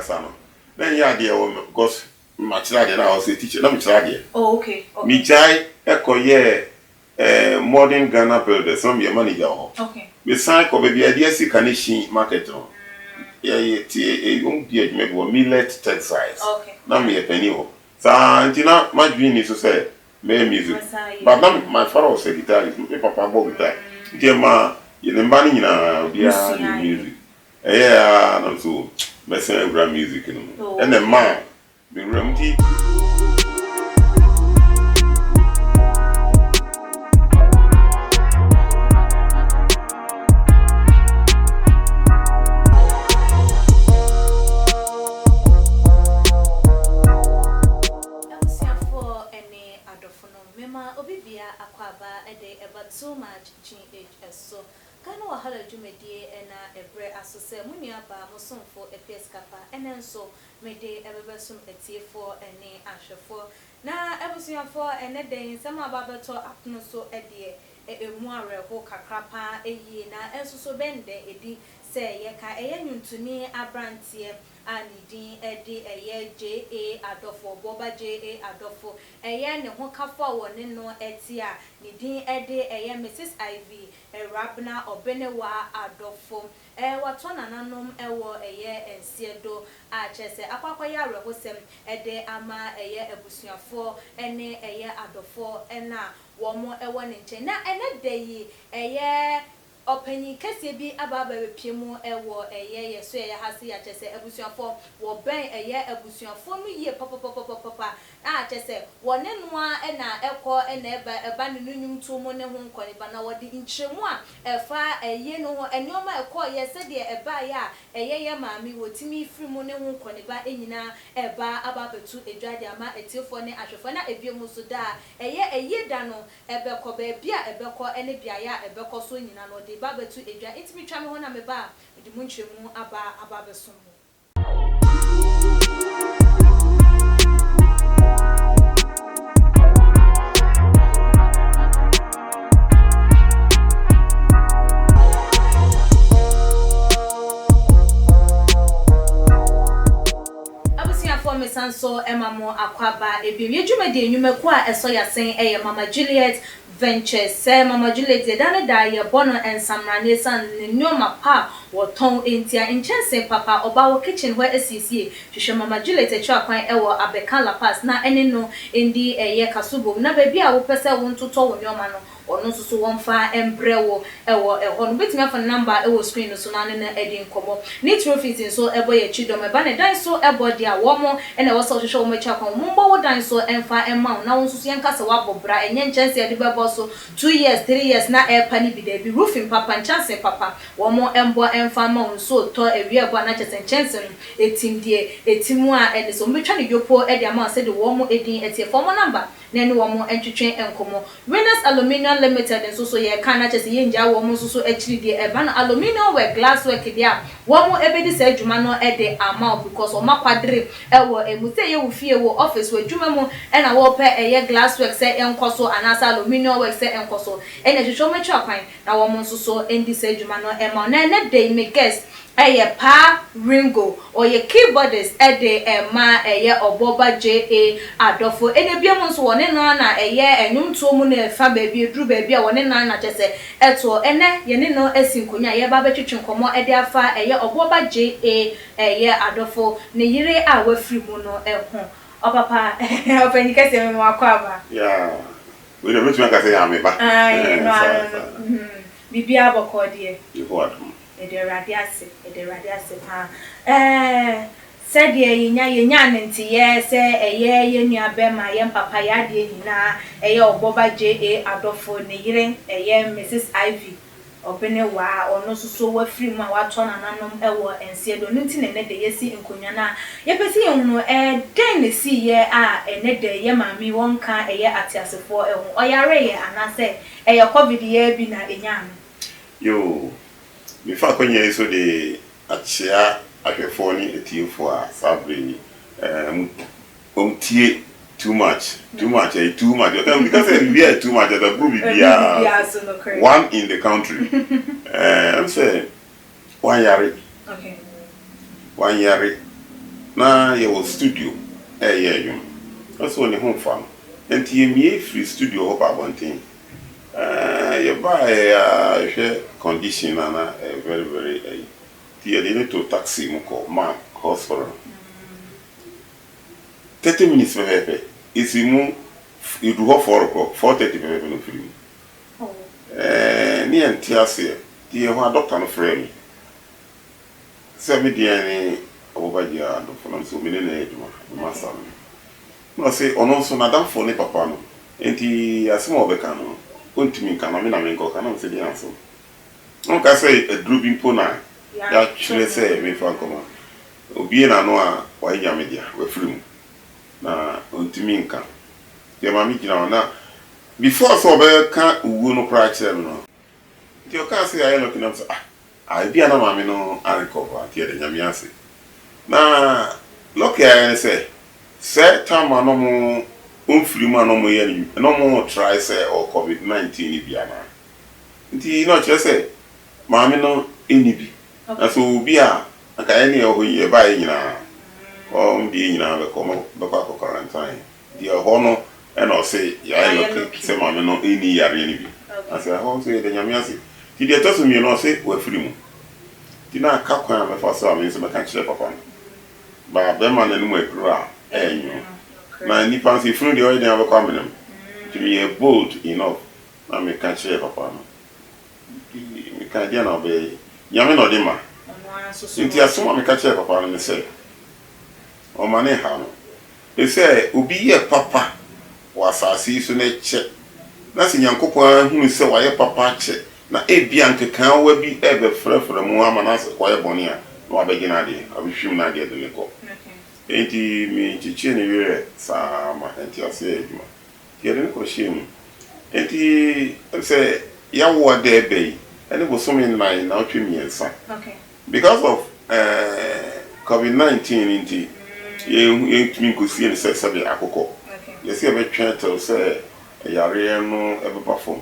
Casano. Then ya dear woman, because my child and I was a teacher. Let me try it. Oh, okay. Me chai, echo ye modern Ghana builder, some your manager. Okay. Besides, baby, I dear see Kanishi market. Yeah, it won't be maybe a millet textiles. Okay. Now me a penny. So, Antina, my dream is to say, may music. But now my father was a guitarist, my papa bought guitar. Dear ma, you're the money in a music. Yeah, and so, messing grand music. And then man, the remedy. So much GHS so can we have a jumedi and a bread as to say Muniaba Mosun for a PS Kappa and then so may they ever soon a tea for any asher for now ever soon for and a day in some ababato afternoon so a dear a moire hoka crapa a year now and so bend a di say yaka a yun to me a brantier. And Eddie a year J.A Adofo, Boba J.A Adofo, a year and hoka forward, no etia, Nidin Eddie a year Mrs. Ivy, a Rabna or Benewa Adofo, what one anonum ewo a year and Siedo, Chese, Aquaya Rosem, a day ama a year a busia for, any a year Adofo, and now one more a 1 inch, and a day a year. Openi kese bi ababa bepiemu ewo eye so ye hase ya chese abusuafo wo ben eye abusuafo no ye papa chese wone noa na ekọ na eba ne nunum tumo ne ho nkoniba na wodi nchemu a efa eye no ho enioma ekọ ye se de eba ya eye ye maami wotimi firimu ne ho nkoniba enyina eba ababetu edwade ama etiefo ne ahwefo na ebiemu so da eye da no ebekọ ba bia ebekọ ene bia ya ebekọ so nyina no Baba to Adria, it's me trying on a bar with the Munchemu Abba Sumu. I was here for my son, so Emma Mo Aquaba, a baby, you may do, you may quite a soya saying, a Mama Juliet. Ventures say Mama Juliet dana da bono and samrane san nyoma pa wo ton entia inchense papa oba wo kitchen where SCC hwehwe Mama Juliet atwa kwan ewo abeka la pass na ene no endi eye kasubo na baby a wo pese wo ntoto wo nyoma no ono so won fa embrewo ewo no betimi afa number ewo screen so na ne edi nkomo ni trophies so ebo ye chidom eba ne dan so ebo dia wo mo ene wo so hwehwe wo macha kwan mo wo dan so emfa emma na wo so yenkasa wa bobra enye nchense edi bebo so 2 years 3 years na pani bi dey roofing papa chance papa wo mo embo emfa ma so to ewie ebo na chance etim die etimu a ene so metwa ne yopo edi ama se de wo mo edin etie form number na ene wo mo entwetwen enkomo Winners Aluminium Limited and so ye can not just yenja wo so actually the eban aluminium we glass work dia wo mo ebedi se adwuma no e de amount because o makwadre ewo emute ye wo fie wo office we adwuma mu e na wo pe eye glass work se enkoso anasa aluminium work se enkoso e na hwehwe ma twa kwan na wo mo so endi se adwuma no e ma na ne dey makers eye pa ringo or ye keyboardist ede ma eye oboba J.A Adofo ene biam so wone no na eye enwum to mu na fa baby edru baby a wone na chese eto ene ye ne no asinkonya ye ba betwetwe nkomo ede afa eye oboba J.A eye Adofo ne yire a wafiri mu no eho opapa opani kase me wakwa ba yeah we don't make us say ameba no bibia bokode you what Ederadiase pa said ye nya nti ye se ye nuabe ma ye papa ya de nyina eye oboba J.A Adofo ne yire eye Mrs Ivy obene wa ono so wa free mu a wa to nananom ewo ense do nti ne de yesi nkonwa na ye pese ye hunu den ne si ye a ene de ye mami wonka eye atiasefo ehu oyare ye anase eye covid ye bi na enya yo before konye so de achia ahwefo ni etiefo a sabre tie too much because we are too much the group be one in the country I'm saying one yari na ye was studio you that's when the home farm and ye free studio ho ba bonten you buy a condition and very very you need to taxi muko ma hospital 30 minutes pepe is you do ho 4 o'clock 4:30 pepe no free ni entiase die ho doctor no frame se me die ni J.A Adofo no so me na eduma master no say ono so na dan for ne papa no enti asem obeka no ontimi nka na me nko ka na se di anso no ka say eduru bi mpo na ya chire say me fa nkoma obi na no a wa nya me dia wa firim na ontimi nka ye ma mi gina na before so obeka uwu no pra chere no ti o ka say ayi no kinam so I be na ma me no recover ti de nyame ase na lucky I say time no mo unfiri ma no mo ye no mo try say or COVID-19 bi ana nti no che say ma me no eni bi na so bi a aka eni e ho ye ba nyina o ndi nyina be ko ko quarantine di ho no e no say ya lucky say ma me no eni yare ni bi ase ho say de nyame ase ti de to so mi no say wa firi mu ti na ka kwa me fa so me so me kan kire papa ba be ma na ni mo ekura enyo na ni pan si funu de o de abakwa menem ti me bold enough na me kan kire papa no me kan dia na be nyame no de ma nti asoma me kan kire papa no me say o ma ne ha no e say obi ye papa wa asasi so na che na si nyankopon hunu se wa ye papa che na ebia nkekan wa bi ebe frefre mu ama na kwa ye boni a na wa begina de abihwim na de de ko enti mi chichi ni were sa ma enti ase eduma ye de ko shim enti say ya wo de ebe ene bo so mi nine na otwe mi ensa okay because of COVID-19 enti ye tumi ko sie ni se be akoko okay ye se be twente say yare no ebe perform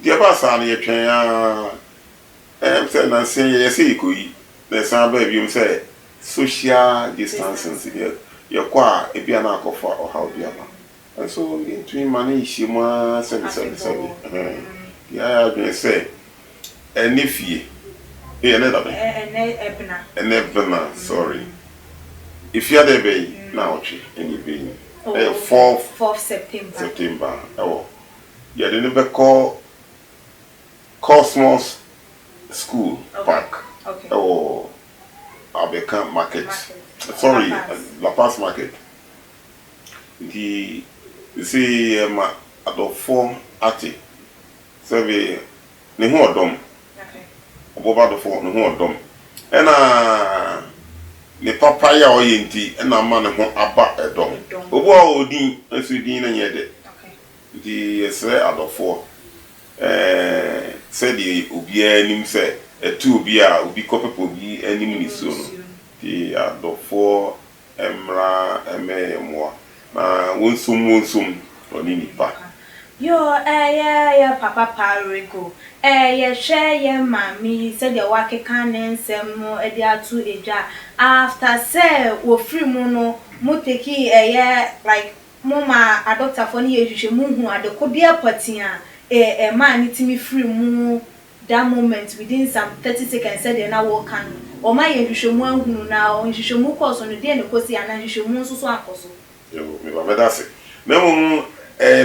the abasa na ye twen a say na say ye say ikoyi na san ba bi say social distancing ye kwa e bia na akofa o how bia ba so between mani shima say ya be say enifie e na da be enebna sorry if you are there be na ochi eni be 4th September oh yeah they never call Cosmos School Park. Okay. Oh, Abeka Market. Sorry, La Paz Market. You see, Adofo ati. Sabi, ne ho odom. Okay. Oboba Adofo ne ho odom. Ena ne papa ya oyenti ena ma ne ho aba edom. Obo a odin asu din na nyede. Okay. Di ese Adofo said the obi anim say etu obi a obi kopepo obi anim ni so no the Adofo emra ememo na wonsum oni nipa yo ya papa parego ye hwe ye mami said the wake kan nsem no e dia atu eja after say wo free mu no muteki like mama adopter for ni ehwehwe mu hu adekobia potia man itimi free mu that moment within some 30 seconds said na wo kan o ma ye hwehwemu ahunu na o hwehwemu course no de ne kosi ana hwehwemu nso so akoso yo me ba medase memo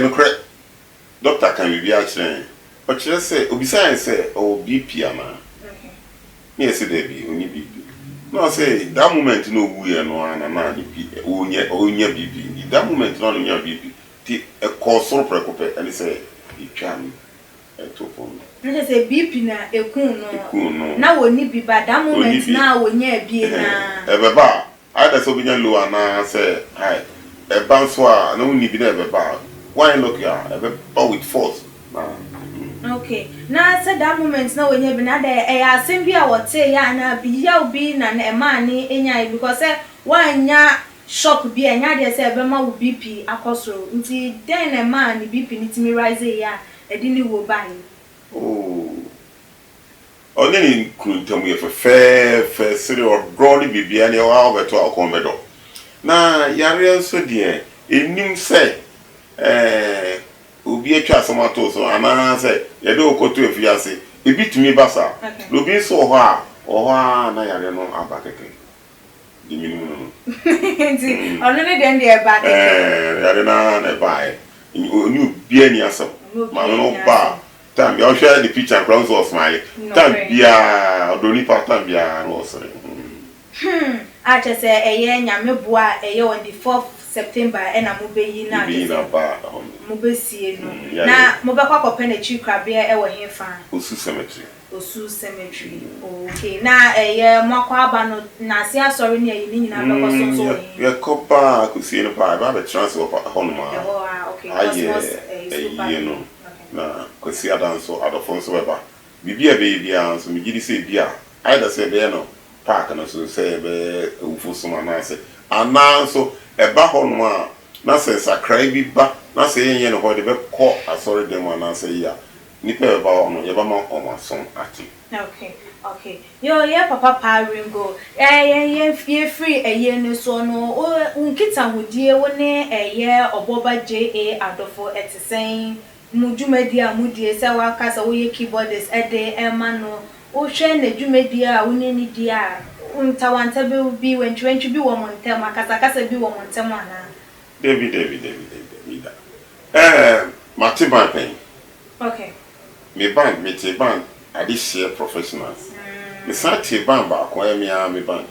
no kre doctor kan bi a kire o kire se obisa se o BP ama okay me se de bi oni BP no say that moment no wu ye no ana na BP onya BP that moment no onya BP ti e course prekope and say itwam etopon no say BP na ekun no na woni bi ba that moment na wonya bie na ebeba ada so binya low ana say hi e banso a na woni bi na ebeba why look ya ebeba with force okay na say that moment na wonya bi na da asem bi a wote ya na bi ya obi na e ma ni enya because wanya shock bi enya de say ebema wo BP akosoro nti den na ma ni BP ni timi rise ya edini wo bai oh Oni ni kuntamu ye fe sere o broni bibia ne wa obeto akomedo na yare nso de enim se obi atwa somato so ana se ye de okoto efiase ebitumi basa lobi so ho a na yare no abakeke di minimum no nti ono ne den de ba keke yare na ba oni obi ani asem ma no ba time you share the picture and crowds was smile time bia odoni part bia no sere a chese eye nyame boa eye on the 4th September na mo be yi na ba mo be sie no na mo be kwa kope na chi krabia e wo hefa Osu cemetery okay na eye mo kwa aba no na se asori na yi nyina be ko so ye kopa ku sie no pa ba be transfer honoma okay you know na kwesi adanso Adofo nso beba bibia bia nso migidi se bia either say be no park na so say be ufu soma na say ananso eba ho no a na say sakrai bi ba na say yen no ho de be ko asori dem na say ya nipa eba ho no ye ba ma omason ati okay yo papa pa ringo ye free eye ne so no unkita hodie woni eye oboba J.A Adofo etisen mujumedi a mudie se wakasa wo ye keyboardist ede ema no wo hwe na dwumedi a woni ni di a untawanta bi wentwentwi bi wo montem akasa bi wo montem ana David Matiban pen okay me band additional professionals me sati band ba ko me band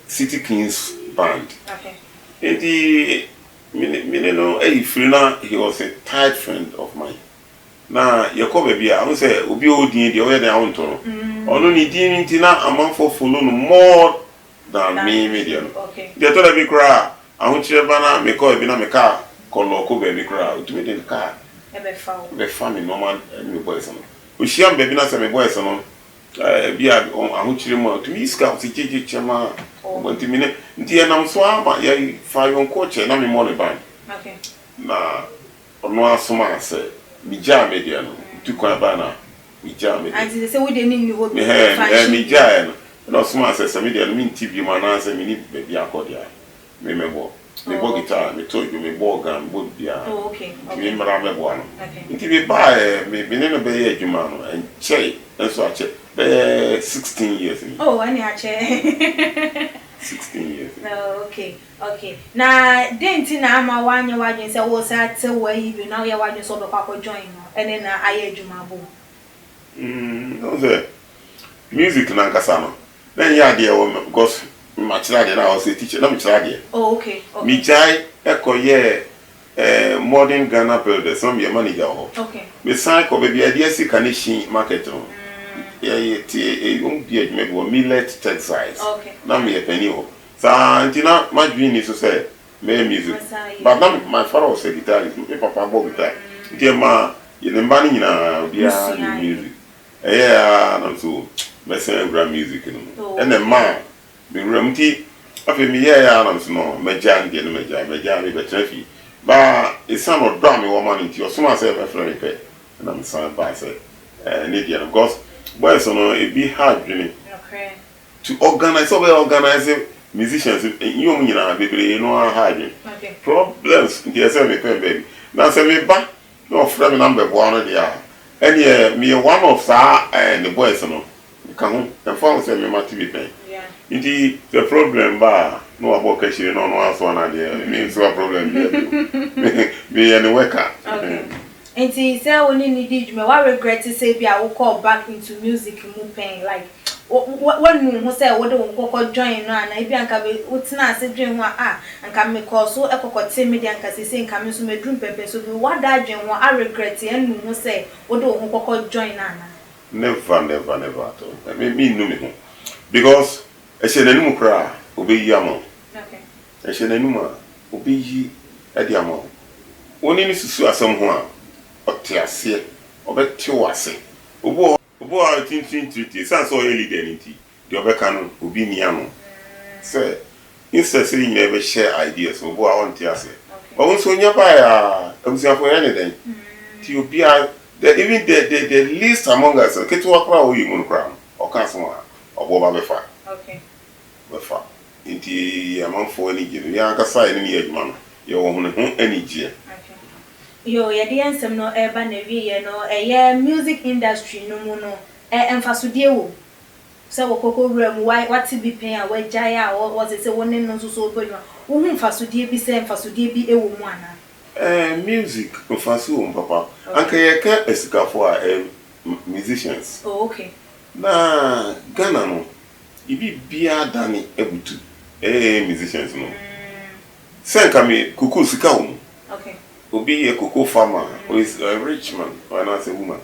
City Kings band okay enti me no Frina, he was a tight friend of mine. Na Yakob bia, I say obi odin de o dey awon to no. Ono ni din nti na amanfo follow no more than me media no. Okay. They told me cry, ahun chire bana me call bi na me car kollo ko be me cry. Utumi den car. Be fa me normal me boys no. Ohia be bi na say me boys no. Bia ahun chire mo utumi iska o jeje chema. Bonti mine nti enam so ama ya fa yon coach na me mo le ban. Okay. Na ono asoma se mi ja media no tu kwa ba na mi ja media. Anti se we dey ni wo bi fa. Mi ja no. No asoma se media no mi TV ma na se mi ni be bia akodia. Me mebo. Me bo guitar, me told you me bo organ, bo bia. Oh okay. Me mara me bo no. Okay. Nti be ba me ne no be ye adwuma no en chei enso ache. Be 16 years ni. Oh, ani ache. 16 years. No, okay. Na denti na ama wanye wajen se wo sa te wa yi na ya wajen so be kwa join no. Ene na aye adwuma bo. No say music na nkasa no. Then ya de wo because my child na was a teacher. Na me child. Oh, okay. Mi jai ekoye modern Ghana builders, some your manager ho. Okay. Me sign ko be bia dia sika ne shin market no. Yeah, be maybe millet textiles. Okay. Na me penny ho. Sa antina my dream is to say me music. But now my father was a guitarist. Me papa bought guitar. Nti ma ye nemba ni nyina bia music. Na so me say gra music no. And the man me remti afi me ya na so no meja ndi no meja me be trafi. Ba isa no do me woman nti o so ma say me friend pe. Na me say ba say need because boys no it be hard really okay to organize musicians you nyina bebre no hard okay problems dey say me pen baby na say me ba no friend number bo no dia any me one of the boys no kan ho and for say me mati be pen yeah the problem ba no about kashire no aso na dia me so problem me any worker okay. Enti say woni ni di djume wa regret say bia wo call back into music mu pen like what nu ho say wo de wo kokko join no ana bia nka be utina ase dwen ho nka me call so ekokote media nka say nka me so medrum pepe so be what that dwen ho I regret en nu ho say wo de wo kokko join ana never at all me no me ho because e se nanu kra obeyi amo okay e se nanu ma obeyi e di amo woni ni susu asem ho a otiase obeti wase obo a tintin treaty sense o leader nti de obeka no obi ni ano say instead say you never share ideas obo a won tiase but won so nya ba ya abusiafo ya ne den ti obi a even the least among us, get to walk around you, Monogram, or Castle, or Boba Befa. Okay. Befa. Inti among for any year, Yanka side any age, man. Your woman any year. Yo, ya di ansem no eba na wie no music industry no mu no emfasodie wo se wo kokko wura mu what be pen a we jaya or was it say woni no so so bonwa wo hu emfasodie bi se emfasodie bi ewo mu ana music emfaso papa anka ye ka esikafo a musicians. Oh, okay. Na Ghana no ibi bia dani ebutu musicians no senka me kuku sika wo. Okay. Obi a cocoa farmer or is a rich man or not a woman.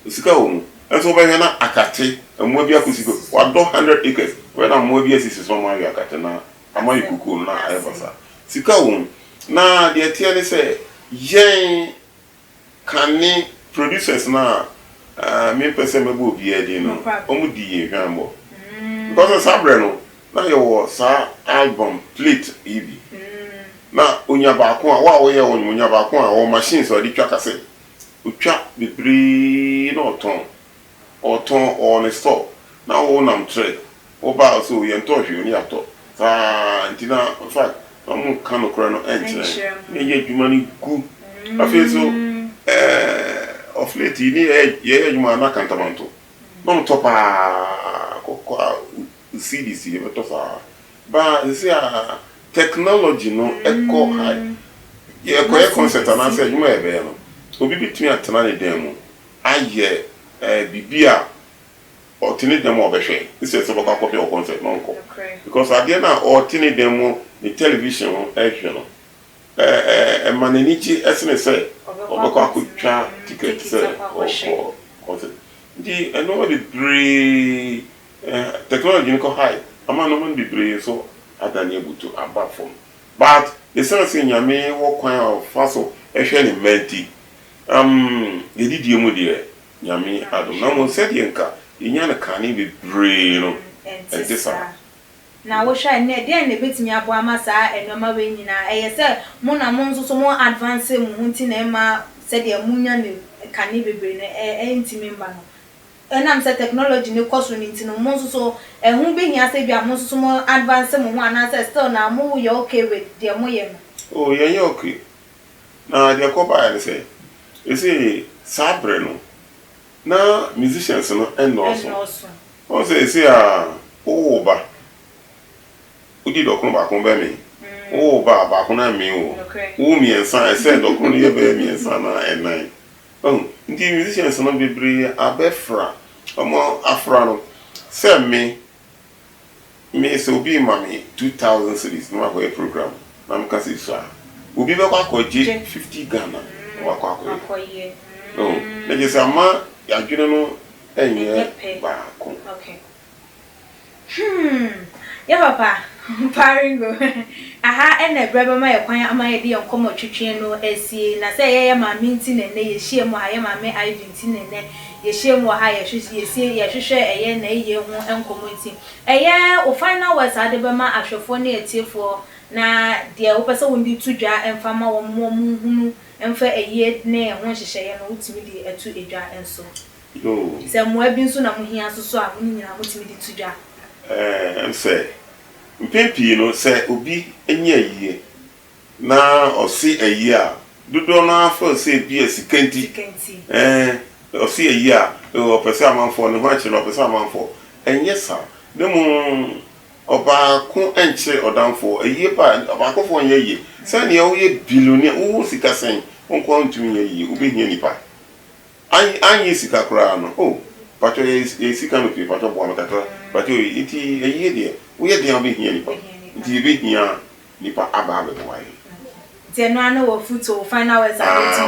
Usika home. And so by na akate and mobia kusiko 100 acres. When I'm mobia is so my akatena. Ama kuku na evasa. Sika home. Na the tiani say yen kani producers na me person mebo bia di no. Omu di hwambo. Because sabre no na your sa album plate ibi. Na onya baako a wa wo ye onya baako a o machines o di twa kase utwa bebre na oton on store na wo nam tre wo ba so ye nto hwe oni ato sa ntina in fact no kan no kra no enche ne ye dwuma ni gu afi so of late ni ye dwuma na kantamanto no to pa ko CDC ye to sa ba se a technology no echo high ye ko concept na say juma ebe no obi bitumi atena ne dem mu aye bibia o tini dem obehwe this is about copy of concept no nko because at the end na o tini dem mu the television ehwe no manenichi esene say obekọ akotwa ticket say o concept di no the bree technology no high ama no man be bree so adani ebutu aba from but the sense in nyame wo kwan of faso ehwe ni menti yedidi emu de nyame adom na mo said yenka yenya na kane be brain no entisa na wo hwa ne de na betimi abo amasa enoma we nyina eyese mo na mo nso so mo advance mu hunti na ma said ye munya ne kane bebre ne entimi mba no enam se technology ne cost ni ntino mo so ehun be hia se bia mo so mo advance mo ho ana se still na mo you okay with the mo ye no oh ye okay na de ko ba ya say you see sabre no na musicians no enoso o say o ba odi dokun ba kun be mi o ba kun na mi o mi ensan e say dokun ye be mi ensan na enan the musicians no be brave abefra omo afra no say me so be mami 2000 cities no akọ program na me kasi so obi be kwa akọje 50 Ghana wa kwa akọye no na je say ama ya dwene no enye ba ko okay ya papa paringo aha ene brebe ma ye kwan ama ye de nkomo twetwe no asie na se ye ma minti ne ye hie mo ha ye ma me ivinti ne ye hie mo ha ye hwie ye hwehwe eye na ye hu enkomo nti eye o final words ade be ma ahwefo ne etiefo na de wo pese wo ndi tudwa emfa ma wo mo hunu emfa eye ne ho hyehyɛ ye no utimi de etu edwa enso yo se mo abi nso na mo hia so a mo nyina mo timi de tudwa say mpempi no say obi enye ayie na osi ayie a dodo na afa say bi asikanti osi ayie a o pese amanfo ne ho ache no pese amanfo enye sa demu oba ko enche odanfo ayie pa oba ko fo enye ayie say ne o ye billionaire wo sika sen onko ntumi ayie obi hia nipa anyi sika kra no oh pato ye sika no pe pato bo amakatra pato iti ayie de we dey obi hia nipa nti be hia nipa aba be boy ti no ana wo futo final words ati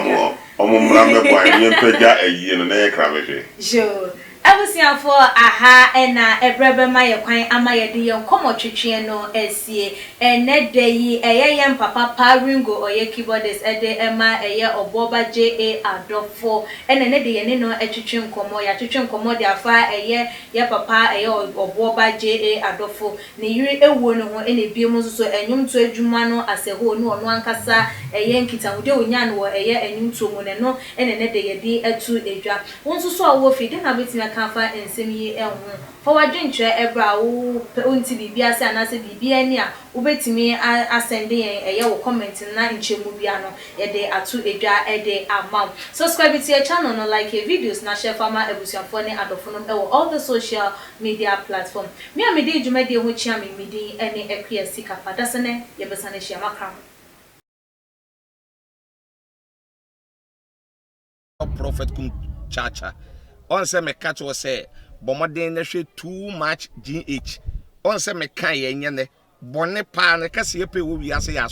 omo mra me boy ye peja ayie no na ye kra be hwe jo Ebusiafo aha ena ebrebe ye kwan ama ye de ye nkomo twetwe no esie ene de yi eye papa Paringo oye keyboardist ede ema eye oboba J.A Adofo ene ne de ye ne no etwetwe nkomo ya twetwe nkomo de afa eye ye papa eye oboba J.A Adofo ne yiri ewuo no ho ene biem so enwumto adwuma no aseho no ono ankasa eye nkitawude onya no eye enwumto mu ne no ene ne de ye di etu edwa wonso so awo fi de na betima kafa ensem yi ehun for wadwentre ebra wo onti bibia se anase bibia ni a wo betimi asende eye wo comment na nchemu bia no ye de atu edwa ede amam subscribe to your channel no like your videos na share fama ebusiafo ne adofo no e all the social media platform me a me de dwuma de ho chia me medi ene ekwe sika padasene ye besane hia makram Prophet kum chacha on se me catch was say bomoden na hwe too much gh on se me kan ye nye ne bone pa ne kase ye pe wo wi ase ya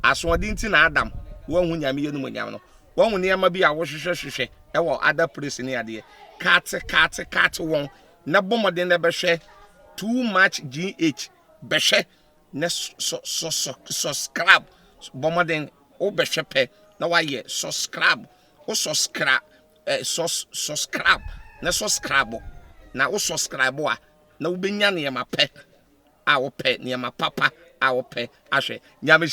asodin ti na adam wo hu nyame ye no nyam no wo hu ne ma bi a wo hwehwe e wo other place ne ade cat won na bomoden na be hwe too much gh be hwe ne subscribe bomoden o be hwe pe na wa ye subscribe o subscribe subscribe na subscribe na o subscribe a na wo benya ne ma pe a wo pe ne ma papa a wo pe ahwe nyame